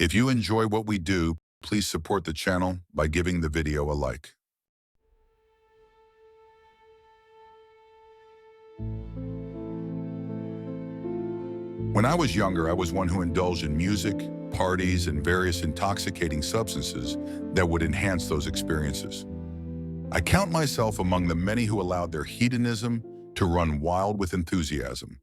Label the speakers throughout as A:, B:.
A: If you enjoy what we do, please support the channel by giving the video a like. When I was younger, I was one who indulged in music, parties, and various intoxicating substances that would enhance those experiences. I count myself among the many who allowed their hedonism to run wild with enthusiasm.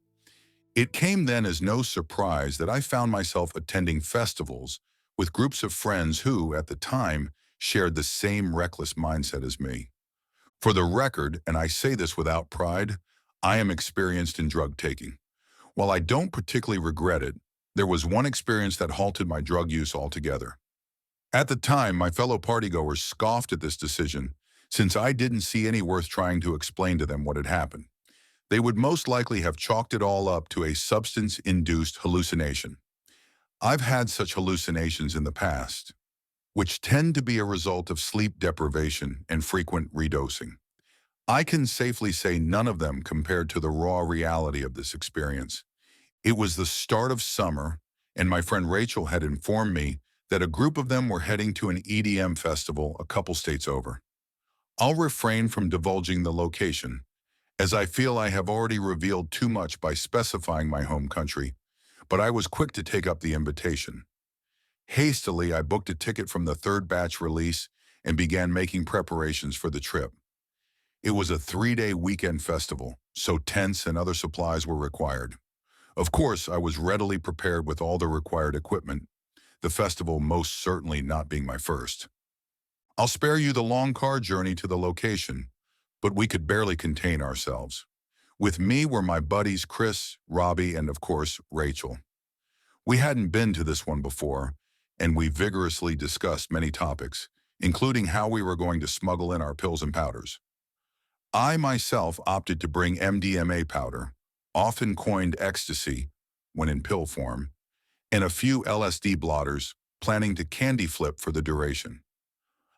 A: It came then as no surprise that I found myself attending festivals with groups of friends who, at the time, shared the same reckless mindset as me. For the record, and I say this without pride, I am experienced in drug taking. While I don't particularly regret it, there was one experience that halted my drug use altogether. At the time, my fellow partygoers scoffed at this decision, since I didn't see any worth trying to explain to them what had happened. They would most likely have chalked it all up to a substance-induced hallucination. I've had such hallucinations in the past, which tend to be a result of sleep deprivation and frequent redosing. I can safely say none of them compared to the raw reality of this experience. It was the start of summer, and my friend Rachel had informed me that a group of them were heading to an EDM festival a couple states over. I'll refrain from divulging the location, as I feel I have already revealed too much by specifying my home country, but I was quick to take up the invitation. Hastily, I booked a ticket from the third batch release and began making preparations for the trip. It was a 3-day weekend festival, so tents and other supplies were required. Of course, I was readily prepared with all the required equipment, the festival most certainly not being my first. I'll spare you the long car journey to the location, but we could barely contain ourselves. With me were my buddies Chris, Robbie, and of course, Rachel. We hadn't been to this one before, and we vigorously discussed many topics, including how we were going to smuggle in our pills and powders. I myself opted to bring MDMA powder, often coined ecstasy when in pill form, and a few LSD blotters, planning to candy flip for the duration.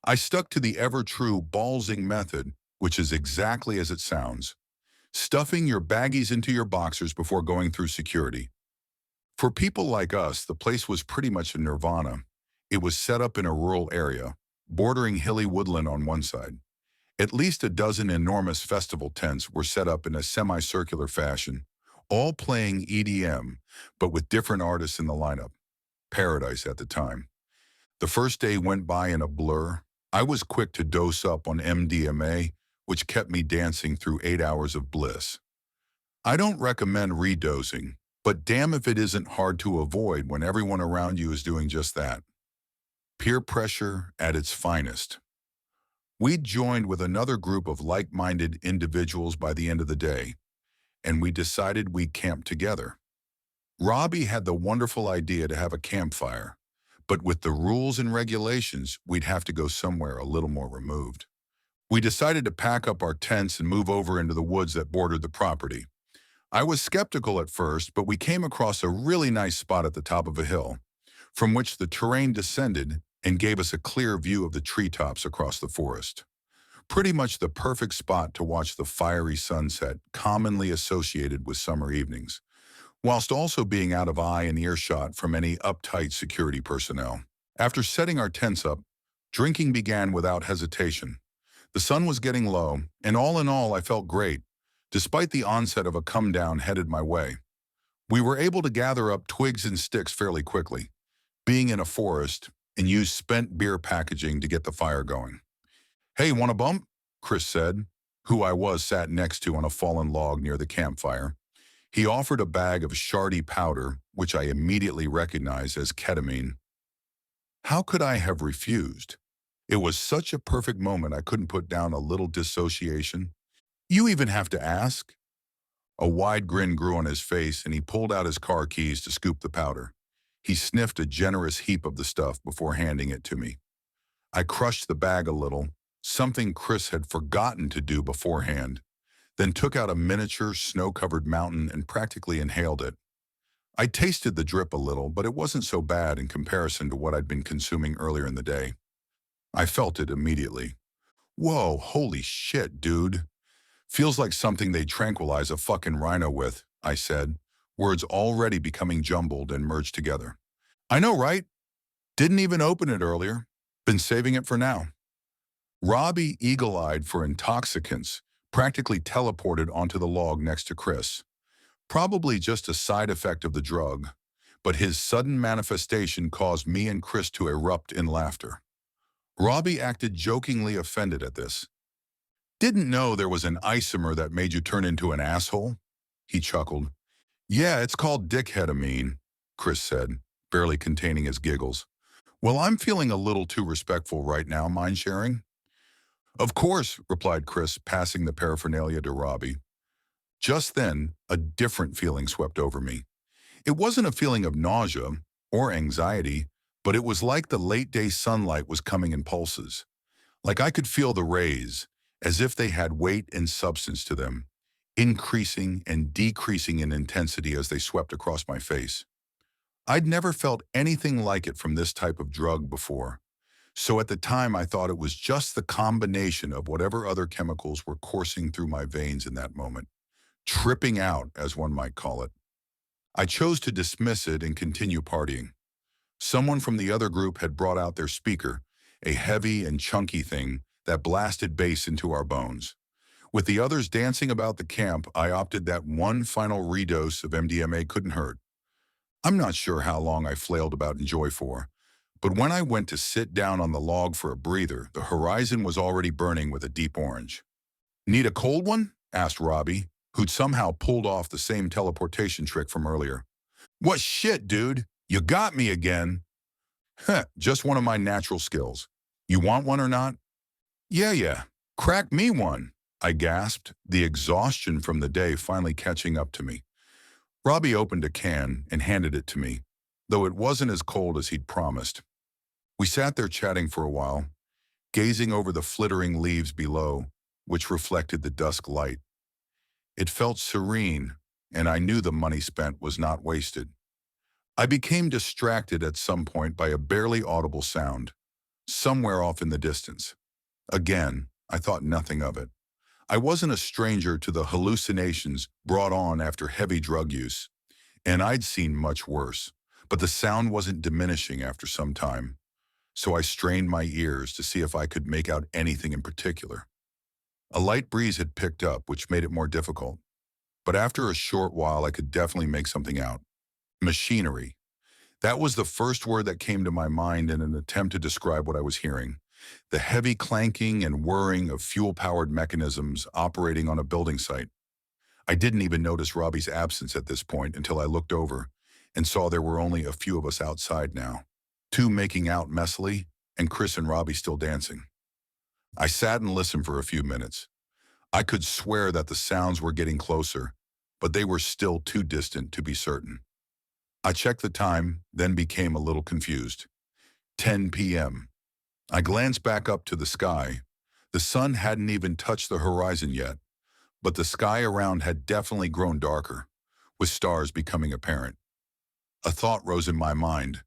A: I stuck to the ever-true ballsing method, which is exactly as it sounds, stuffing your baggies into your boxers before going through security. For people like us, the place was pretty much a nirvana. It was set up in a rural area, bordering hilly woodland on one side. At least a dozen enormous festival tents were set up in a semicircular fashion, all playing EDM, but with different artists in the lineup. Paradise at the time. The first day went by in a blur. I was quick to dose up on MDMA, which kept me dancing through 8 hours of bliss. I don't recommend redosing, but damn if it isn't hard to avoid when everyone around you is doing just that. Peer pressure at its finest. We joined with another group of like-minded individuals by the end of the day, and we decided we'd camp together. Robbie had the wonderful idea to have a campfire, but with the rules and regulations, we'd have to go somewhere a little more removed. We decided to pack up our tents and move over into the woods that bordered the property. I was skeptical at first, but we came across a really nice spot at the top of a hill, from which the terrain descended and gave us a clear view of the treetops across the forest. Pretty much the perfect spot to watch the fiery sunset commonly associated with summer evenings, whilst also being out of eye and earshot from any uptight security personnel. After setting our tents up, drinking began without hesitation. The sun was getting low, and all in all, I felt great, despite the onset of a come-down headed my way. We were able to gather up twigs and sticks fairly quickly, being in a forest, and use spent beer packaging to get the fire going. "Hey, want a bump?" Chris said, who I was sat next to on a fallen log near the campfire. He offered a bag of shardy powder, which I immediately recognized as ketamine. How could I have refused? It was such a perfect moment I couldn't put down a little dissociation. "You even have to ask?" A wide grin grew on his face, and he pulled out his car keys to scoop the powder. He sniffed a generous heap of the stuff before handing it to me. I crushed the bag a little, something Chris had forgotten to do beforehand, then took out a miniature snow-covered mountain and practically inhaled it. I tasted the drip a little, but it wasn't so bad in comparison to what I'd been consuming earlier in the day. I felt it immediately. "Whoa, holy shit, dude. Feels like something they tranquilize a fucking rhino with," I said, words already becoming jumbled and merged together. "I know, right? Didn't even open it earlier. Been saving it for now. Robbie, eagle-eyed for intoxicants, practically teleported onto the log next to Chris. Probably just a side effect of the drug, but his sudden manifestation caused me and Chris to erupt in laughter. Robbie acted jokingly offended at this. Didn't know there was an isomer that made you turn into an asshole? He chuckled. Yeah, it's called dickheadamine, Chris said, barely containing his giggles. Well, I'm feeling a little too respectful right now, mind sharing? Of course, replied Chris, passing the paraphernalia to Robbie. Just then, a different feeling swept over me. It wasn't a feeling of nausea or anxiety, but it was like the late-day sunlight was coming in pulses. Like I could feel the rays, as if they had weight and substance to them, increasing and decreasing in intensity as they swept across my face. I'd never felt anything like it from this type of drug before, so at the time I thought it was just the combination of whatever other chemicals were coursing through my veins in that moment. Tripping out, as one might call it. I chose to dismiss it and continue partying. Someone from the other group had brought out their speaker, a heavy and chunky thing that blasted bass into our bones. With the others dancing about the camp, I opted that one final redose of MDMA couldn't hurt. I'm not sure how long I flailed about Enjoy for, but when I went to sit down on the log for a breather, the horizon was already burning with a deep orange. Need a cold one? Asked Robbie, who'd somehow pulled off the same teleportation trick from earlier. What shit, dude? You got me again. Heh, just one of my natural skills. You want one or not? Yeah. Crack me one, I gasped, the exhaustion from the day finally catching up to me. Robbie opened a can and handed it to me, though it wasn't as cold as he'd promised. We sat there chatting for a while, gazing over the flittering leaves below, which reflected the dusk light. It felt serene, and I knew the money spent was not wasted. I became distracted at some point by a barely audible sound, somewhere off in the distance. Again, I thought nothing of it. I wasn't a stranger to the hallucinations brought on after heavy drug use, and I'd seen much worse, but the sound wasn't diminishing after some time, so I strained my ears to see if I could make out anything in particular. A light breeze had picked up, which made it more difficult, but after a short while I could definitely make something out. Machinery. That was the first word that came to my mind in an attempt to describe what I was hearing. The heavy clanking and whirring of fuel-powered mechanisms operating on a building site. I didn't even notice Robbie's absence at this point until I looked over and saw there were only a few of us outside now. Two making out messily, and Chris and Robbie still dancing. I sat and listened for a few minutes. I could swear that the sounds were getting closer, but they were still too distant to be certain. I checked the time, then became a little confused. 10 p.m. I glanced back up to the sky. The sun hadn't even touched the horizon yet, but the sky around had definitely grown darker, with stars becoming apparent. A thought rose in my mind.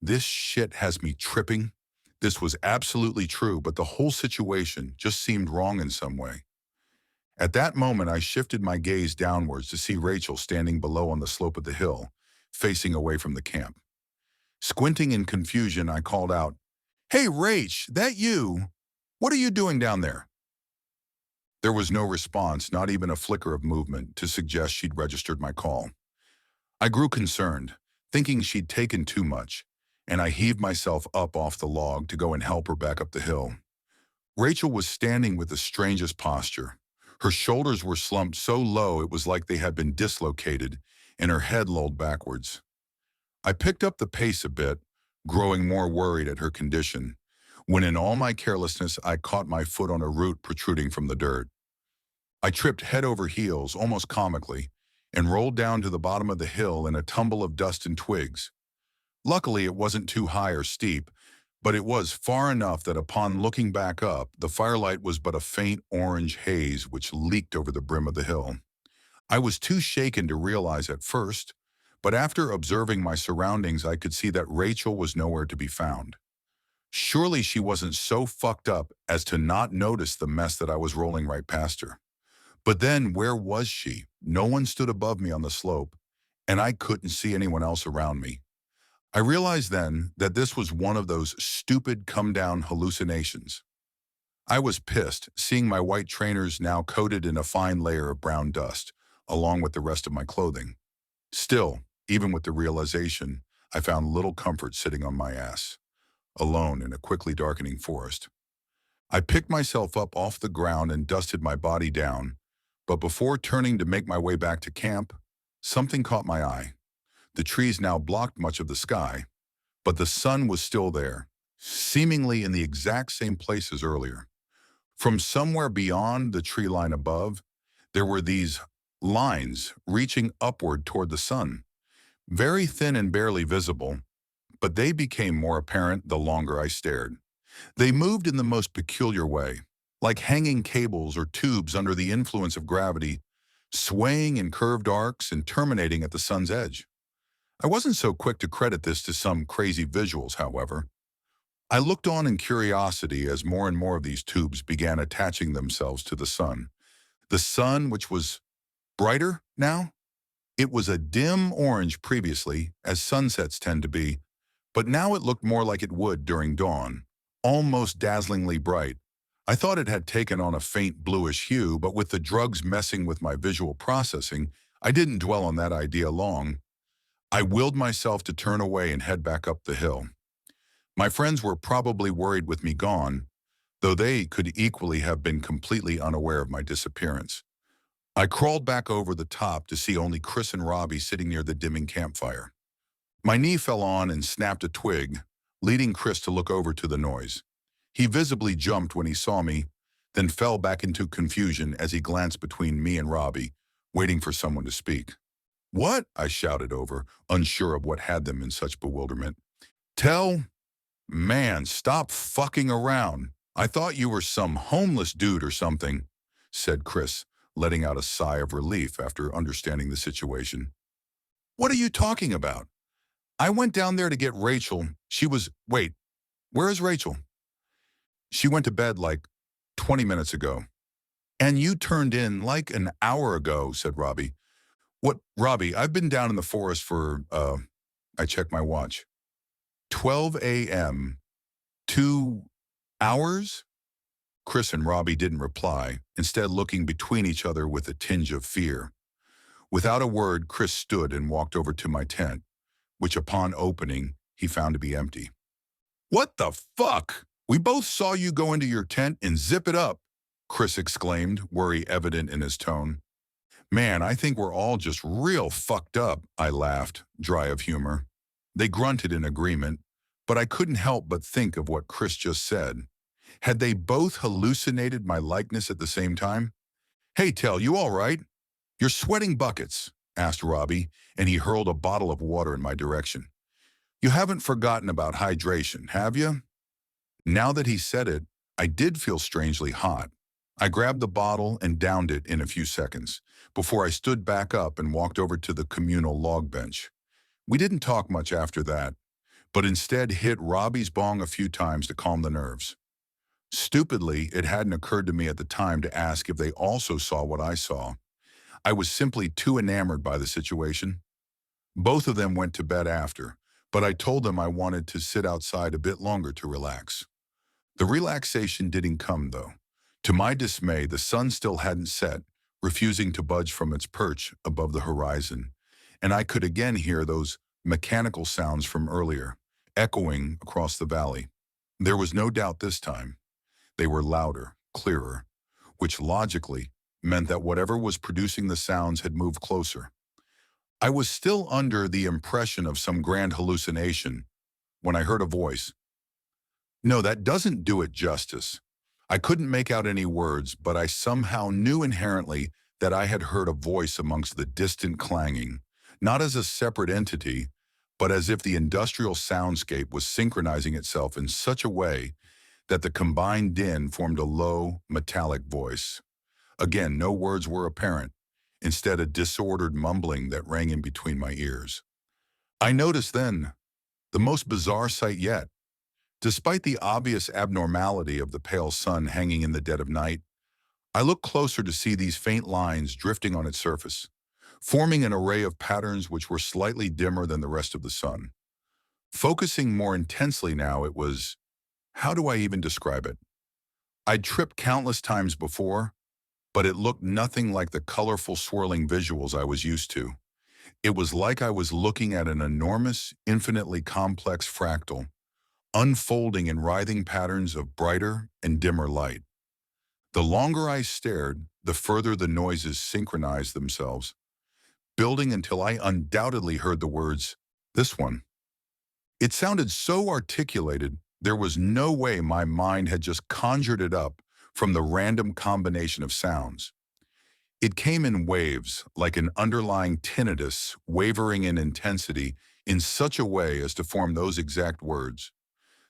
A: This shit has me tripping. This was absolutely true, but the whole situation just seemed wrong in some way. At that moment, I shifted my gaze downwards to see Rachel standing below on the slope of the hill, facing away from the camp. Squinting in confusion, I called out, "Hey, Rach, that you? What are you doing down there?" There was no response, not even a flicker of movement to suggest she'd registered my call. I grew concerned, thinking she'd taken too much, and I heaved myself up off the log to go and help her back up the hill. Rachel was standing with the strangest posture. Her shoulders were slumped so low it was like they had been dislocated, and her head lolled backwards. I picked up the pace a bit, growing more worried at her condition, when in all my carelessness I caught my foot on a root protruding from the dirt. I tripped head over heels, almost comically, and rolled down to the bottom of the hill in a tumble of dust and twigs. Luckily, it wasn't too high or steep, but it was far enough that upon looking back up, the firelight was but a faint orange haze which leaked over the brim of the hill. I was too shaken to realize at first, but after observing my surroundings, I could see that Rachel was nowhere to be found. Surely she wasn't so fucked up as to not notice the mess that I was rolling right past her. But then where was she? No one stood above me on the slope, and I couldn't see anyone else around me. I realized then that this was one of those stupid come-down hallucinations. I was pissed, seeing my white trainers now coated in a fine layer of brown dust, along with the rest of my clothing. Still, even with the realization, I found little comfort sitting on my ass, alone in a quickly darkening forest. I picked myself up off the ground and dusted my body down, but before turning to make my way back to camp, something caught my eye. The trees now blocked much of the sky, but the sun was still there, seemingly in the exact same place as earlier. From somewhere beyond the tree line above, there were these lines reaching upward toward the sun, very thin and barely visible, but they became more apparent the longer I stared. They moved in the most peculiar way, like hanging cables or tubes under the influence of gravity, swaying in curved arcs and terminating at the sun's edge. I wasn't so quick to credit this to some crazy visuals, however. I looked on in curiosity as more and more of these tubes began attaching themselves to the sun. The sun, which was brighter now, it was a dim orange previously, as sunsets tend to be, but now it looked more like it would during dawn, almost dazzlingly bright. I thought it had taken on a faint bluish hue, but with the drugs messing with my visual processing, I didn't dwell on that idea long. I willed myself to turn away and head back up the hill. My friends were probably worried with me gone, though they could equally have been completely unaware of my disappearance. I crawled back over the top to see only Chris and Robbie sitting near the dimming campfire. My knee fell on and snapped a twig, leading Chris to look over to the noise. He visibly jumped when he saw me, then fell back into confusion as he glanced between me and Robbie, waiting for someone to speak. "What?" I shouted over, unsure of what had them in such bewilderment. "Tell Man, stop fucking around. I thought you were some homeless dude or something," said Chris, letting out a sigh of relief after understanding the situation. "What are you talking about? I went down there to get Rachel. Wait, where is Rachel? She went to bed like 20 minutes ago. And you turned in like an hour ago," said Robbie. "What, Robbie, I've been down in the forest for, I checked my watch. 12 a.m. 2 hours?" Chris and Robbie didn't reply, instead looking between each other with a tinge of fear. Without a word, Chris stood and walked over to my tent, which upon opening, he found to be empty. "What the fuck? We both saw you go into your tent and zip it up," Chris exclaimed, worry evident in his tone. "Man, I think we're all just real fucked up," I laughed, dry of humor. They grunted in agreement, but I couldn't help but think of what Chris just said. Had they both hallucinated my likeness at the same time? "Hey, Tell, you all right? You're sweating buckets," asked Robbie, and he hurled a bottle of water in my direction. "You haven't forgotten about hydration, have you?" Now that he said it, I did feel strangely hot. I grabbed the bottle and downed it in a few seconds, before I stood back up and walked over to the communal log bench. We didn't talk much after that, but instead hit Robbie's bong a few times to calm the nerves. Stupidly, it hadn't occurred to me at the time to ask if they also saw what I saw. I was simply too enamored by the situation. Both of them went to bed after, but I told them I wanted to sit outside a bit longer to relax. The relaxation didn't come, though. To my dismay, the sun still hadn't set, refusing to budge from its perch above the horizon, and I could again hear those mechanical sounds from earlier, echoing across the valley. There was no doubt this time. They were louder, clearer, which logically meant that whatever was producing the sounds had moved closer. I was still under the impression of some grand hallucination when I heard a voice. No, that doesn't do it justice. I couldn't make out any words, but I somehow knew inherently that I had heard a voice amongst the distant clanging, not as a separate entity, but as if the industrial soundscape was synchronizing itself in such a way that the combined din formed a low, metallic voice. Again, no words were apparent, instead a disordered mumbling that rang in between my ears. I noticed then the most bizarre sight yet. Despite the obvious abnormality of the pale sun hanging in the dead of night, I looked closer to see these faint lines drifting on its surface, forming an array of patterns which were slightly dimmer than the rest of the sun. Focusing more intensely now, it was, how do I even describe it? I'd tripped countless times before, but it looked nothing like the colorful swirling visuals I was used to. It was like I was looking at an enormous, infinitely complex fractal, unfolding in writhing patterns of brighter and dimmer light. The longer I stared, the further the noises synchronized themselves, building until I undoubtedly heard the words, "this one." It sounded so articulated, there was no way my mind had just conjured it up from the random combination of sounds. It came in waves, like an underlying tinnitus, wavering in intensity in such a way as to form those exact words.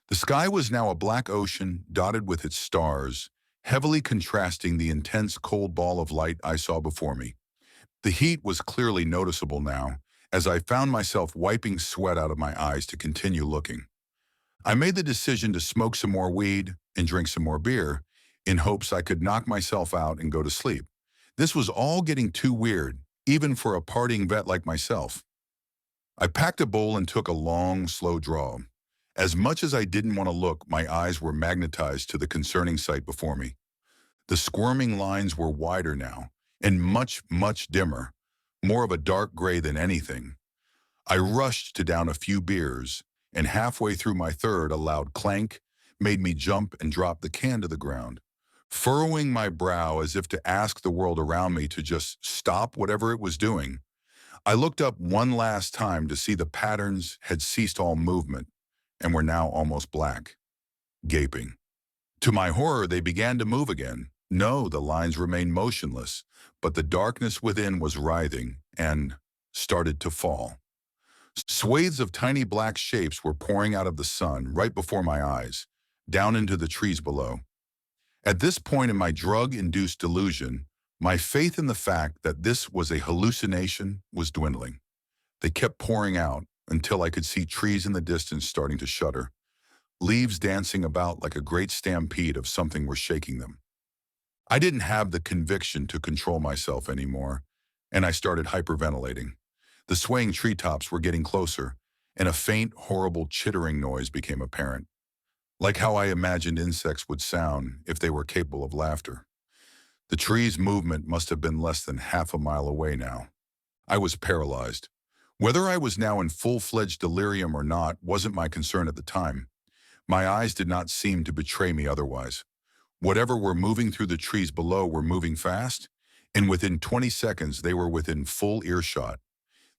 A: The sky was now a black ocean dotted with its stars, heavily contrasting the intense cold ball of light I saw before me. The heat was clearly noticeable now, as I found myself wiping sweat out of my eyes to continue looking. I made the decision to smoke some more weed and drink some more beer in hopes I could knock myself out and go to sleep. This was all getting too weird, even for a partying vet like myself. I packed a bowl and took a long, slow draw. As much as I didn't want to look, my eyes were magnetized to the concerning sight before me. The squirming lines were wider now, and much, much dimmer, more of a dark gray than anything. I rushed to down a few beers, and halfway through my third, a loud clank made me jump and drop the can to the ground. Furrowing my brow as if to ask the world around me to just stop whatever it was doing, I looked up one last time to see the patterns had ceased all movement and were now almost black, gaping. To my horror, they began to move again. No, the lines remained motionless, but the darkness within was writhing and started to fall. Swathes of tiny black shapes were pouring out of the sun right before my eyes, down into the trees below. At this point in my drug-induced delusion, my faith in the fact that this was a hallucination was dwindling. They kept pouring out until I could see trees in the distance starting to shudder, leaves dancing about like a great stampede of something were shaking them. I didn't have the conviction to control myself anymore, and I started hyperventilating. The swaying treetops were getting closer, and a faint, horrible chittering noise became apparent, like how I imagined insects would sound if they were capable of laughter. The tree's movement must have been less than half a mile away now. I was paralyzed. Whether I was now in full-fledged delirium or not wasn't my concern at the time. My eyes did not seem to betray me otherwise. Whatever were moving through the trees below were moving fast, and within 20 seconds they were within full earshot.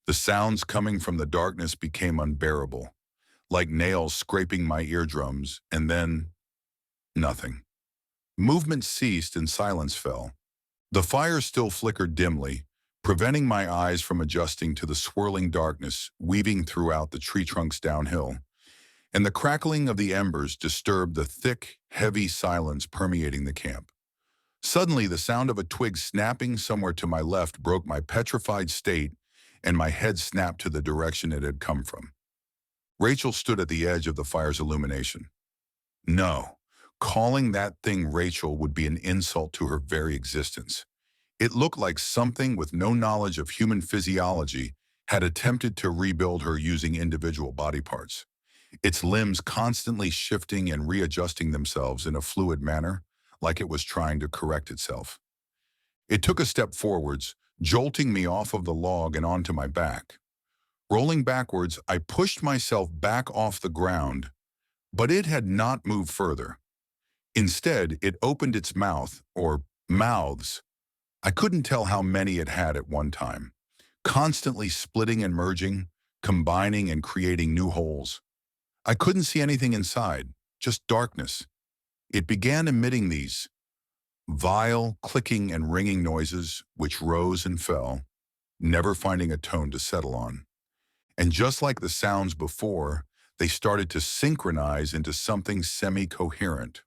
A: The sounds coming from the darkness became unbearable, like nails scraping my eardrums, and then nothing. Movement ceased and silence fell. The fire still flickered dimly, preventing my eyes from adjusting to the swirling darkness weaving throughout the tree trunks downhill, and the crackling of the embers disturbed the thick, heavy silence permeating the camp. Suddenly, the sound of a twig snapping somewhere to my left broke my petrified state, and my head snapped to the direction it had come from. Rachel stood at the edge of the fire's illumination. No, calling that thing Rachel would be an insult to her very existence. It looked like something with no knowledge of human physiology had attempted to rebuild her using individual body parts, its limbs constantly shifting and readjusting themselves in a fluid manner, like it was trying to correct itself. It took a step forwards, jolting me off of the log and onto my back. Rolling backwards, I pushed myself back off the ground, but it had not moved further. Instead, it opened its mouth, or mouths. I couldn't tell how many it had at one time, constantly splitting and merging, combining and creating new holes. I couldn't see anything inside, just darkness. It began emitting these vile clicking and ringing noises, which rose and fell, never finding a tone to settle on. And just like the sounds before, they started to synchronize into something semi-coherent.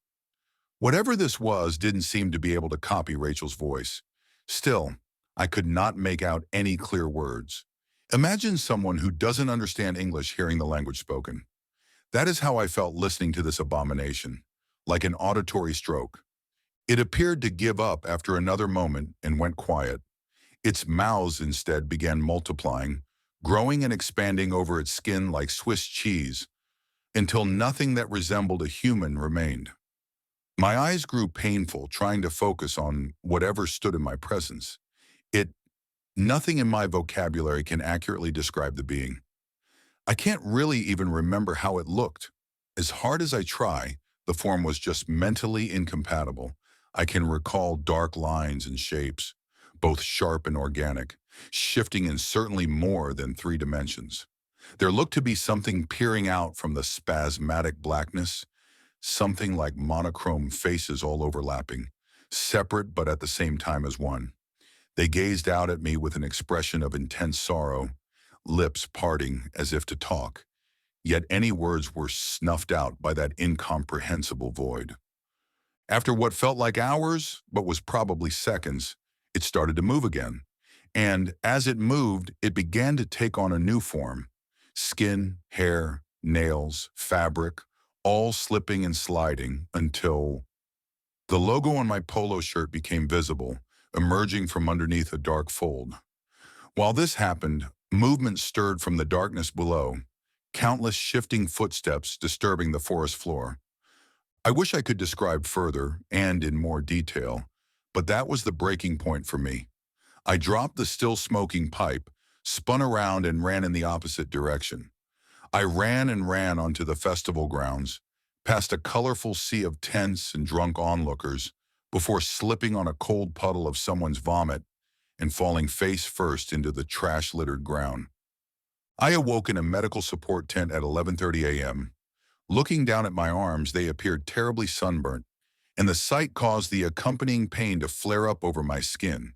A: Whatever this was didn't seem to be able to copy Rachel's voice. Still, I could not make out any clear words. Imagine someone who doesn't understand English hearing the language spoken. That is how I felt listening to this abomination, like an auditory stroke. It appeared to give up after another moment and went quiet. Its mouths instead began multiplying, growing and expanding over its skin like Swiss cheese, until nothing that resembled a human remained. My eyes grew painful, trying to focus on whatever stood in my presence. It, nothing in my vocabulary can accurately describe the being. I can't really even remember how it looked. As hard as I try, the form was just mentally incompatible. I can recall dark lines and shapes, both sharp and organic, shifting in certainly more than 3 dimensions. There looked to be something peering out from the spasmodic blackness, something like monochrome faces all overlapping, separate but at the same time as one. They gazed out at me with an expression of intense sorrow, lips parting as if to talk, yet any words were snuffed out by that incomprehensible void. After what felt like hours, but was probably seconds, it started to move again. And as it moved, it began to take on a new form. Skin, hair, nails, fabric, all slipping and sliding until the logo on my polo shirt became visible, emerging from underneath a dark fold. While this happened, movement stirred from the darkness below, countless shifting footsteps disturbing the forest floor. I wish I could describe further and in more detail, but that was the breaking point for me. I dropped the still smoking pipe, spun around and ran in the opposite direction. I ran and ran onto the festival grounds, past a colorful sea of tents and drunk onlookers, before slipping on a cold puddle of someone's vomit and falling face first into the trash-littered ground. I awoke in a medical support tent at 11:30 a.m. Looking down at my arms, they appeared terribly sunburnt, and the sight caused the accompanying pain to flare up over my skin.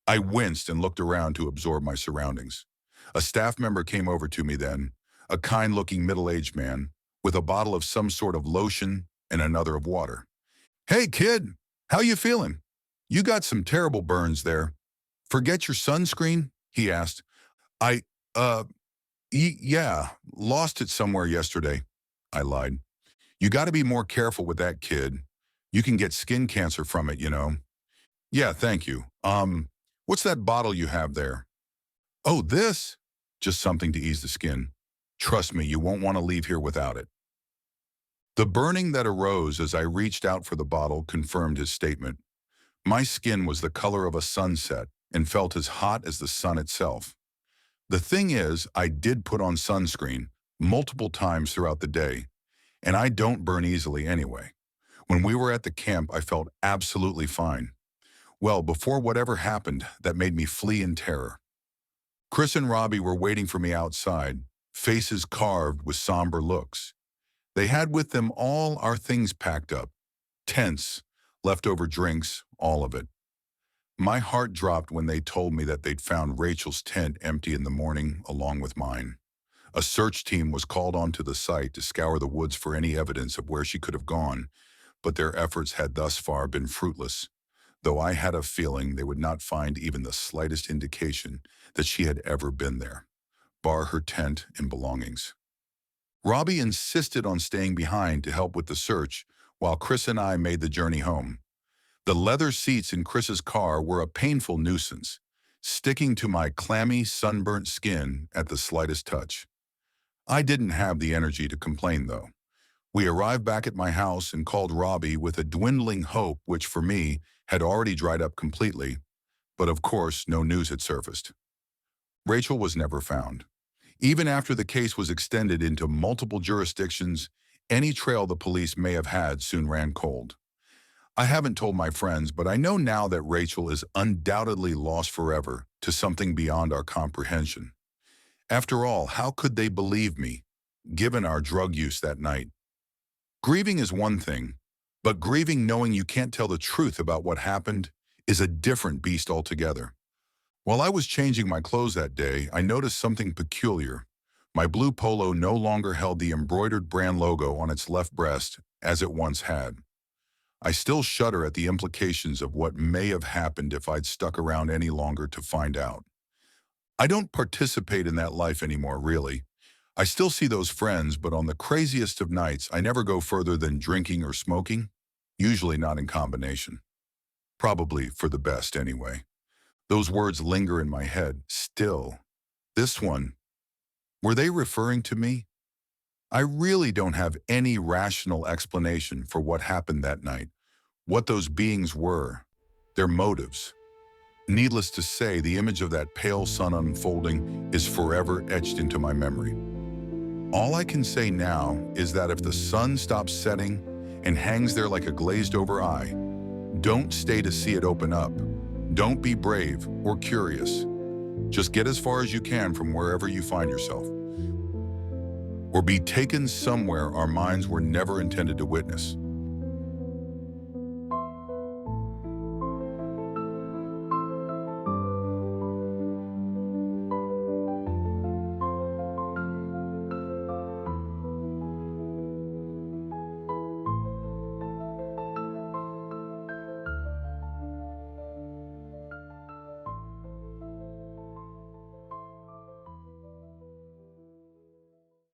A: I winced and looked around to absorb my surroundings. A staff member came over to me then, a kind-looking middle-aged man, with a bottle of some sort of lotion and another of water. "Hey, kid, how you feeling? You got some terrible burns there. Forget your sunscreen?" he asked. I, uh, yeah, lost it somewhere yesterday," I lied. "You got to be more careful with that, kid. You can get skin cancer from it, you know." "Yeah, thank you. What's that bottle you have there?" "Oh, this? Just something to ease the skin. Trust me, you won't want to leave here without it." The burning that arose as I reached out for the bottle confirmed his statement. My skin was the color of a sunset and felt as hot as the sun itself. The thing is, I did put on sunscreen multiple times throughout the day, and I don't burn easily anyway. When we were at the camp, I felt absolutely fine. Well, before whatever happened, that made me flee in terror. Chris and Robbie were waiting for me outside, faces carved with somber looks. They had with them all our things packed up, tents, leftover drinks, all of it. My heart dropped when they told me that they'd found Rachel's tent empty in the morning along with mine. A search team was called onto the site to scour the woods for any evidence of where she could have gone, but their efforts had thus far been fruitless, though I had a feeling they would not find even the slightest indication that she had ever been there, bar her tent and belongings. Robbie insisted on staying behind to help with the search, while Chris and I made the journey home. The leather seats in Chris's car were a painful nuisance, sticking to my clammy, sunburnt skin at the slightest touch. I didn't have the energy to complain, though. We arrived back at my house and called Robbie with a dwindling hope which, for me, had already dried up completely, but of course no news had surfaced. Rachel was never found. Even after the case was extended into multiple jurisdictions, any trail the police may have had soon ran cold. I haven't told my friends, but I know now that Rachel is undoubtedly lost forever to something beyond our comprehension. After all, how could they believe me, given our drug use that night? Grieving is one thing, but grieving knowing you can't tell the truth about what happened is a different beast altogether. While I was changing my clothes that day, I noticed something peculiar. My blue polo no longer held the embroidered brand logo on its left breast as it once had. I still shudder at the implications of what may have happened if I'd stuck around any longer to find out. I don't participate in that life anymore, really. I still see those friends, but on the craziest of nights, I never go further than drinking or smoking, usually not in combination. Probably for the best, anyway. Those words linger in my head, still. This one, were they referring to me? I really don't have any rational explanation for what happened that night, what those beings were, their motives. Needless to say, the image of that pale sun unfolding is forever etched into my memory. All I can say now is that if the sun stops setting and hangs there like a glazed-over eye, don't stay to see it open up. Don't be brave or curious. Just get as far as you can from wherever you find yourself, or be taken somewhere our minds were never intended to witness.